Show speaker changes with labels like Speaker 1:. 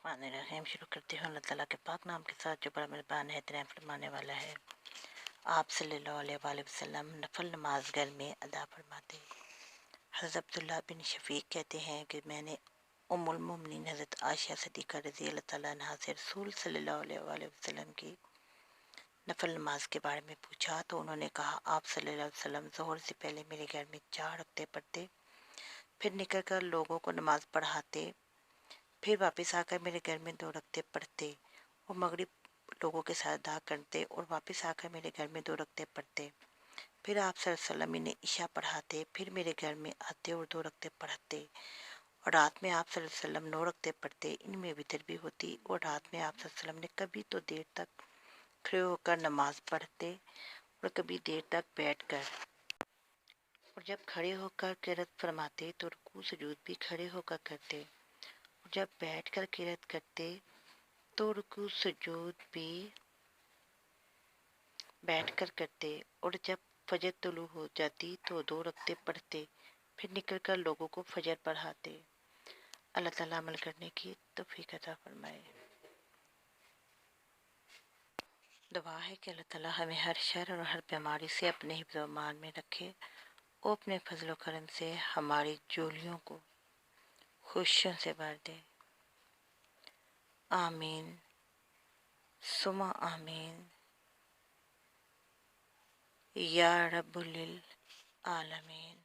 Speaker 1: बिस्मिल्लाहिर्रहमानिर्रहीम। शुरू करती हूँ अल्लाह ताला के पाक नाम के साथ जो बड़ा मेहरबान है, रहम फरमाने वाला है। आप सल्लल्लाहु अलैहि वसल्लम नफल नमाज घर में अदा फरमाते। हज़रत अब्दुल्लाह बिन शफ़ीक कहते हैं कि मैंने उम्मुल मोमिनीन हज़रत आयशा सिद्दीक़ा रज़ी अल्लाह ताला अन्हा से रसूल सल्लल्लाहु अलैहि वसल्लम की नफल नमाज के बारे में पूछा तो उन्होंने कहा, आप सल्लल्लाहु अलैहि वसल्लम ज़ोहर से पहले मेरे घर में 4 रकते पढ़ते, फिर निकल कर लोगों को नमाज पढ़ाते, फिर वापस आकर मेरे घर में 2 रकते पढ़ते और मगरिब लोगों के साथ अदा करते और वापस आकर मेरे घर में 2 रकते पढ़ते। फिर आप सल्लल्लाहु अलैहि वसल्लम इन्हें इशा पढ़ाते, फिर मेरे घर में आते और 2 रकते पढ़ते और रात में आप सल्लल्लाहु अलैहि वसल्लम 9 रकते पढ़ते। इनमें वितर भी होती और रात में आप सल्लल्लाहु अलैहि वसल्लम ने कभी तो देर तक खड़े होकर नमाज पढ़ते और कभी देर तक बैठकर, और जब खड़े होकर क़िरात फरमाते तो रुकू सुजूद भी खड़े होकर करते, और जब बैठकर क़िरात करते तो रुकू सुजूद भी बैठकर करते, और जब फजर तुलू हो जाती तो 2 रकते पढ़ते, फिर निकलकर लोगों को फजर पढ़ाते। अल्लाह ताला अमल करने की तौफीक अता फरमाए। दुआ है कि अल्लाह ताला हमें हर शर और हर बीमारी से अपने हिफ्ज़ व अमान में रखे और अपने फजल व करम से हमारी झोलियों को खुशियों से भर दे। आमीन सुमा आमीन या रब्बुल आलमीन।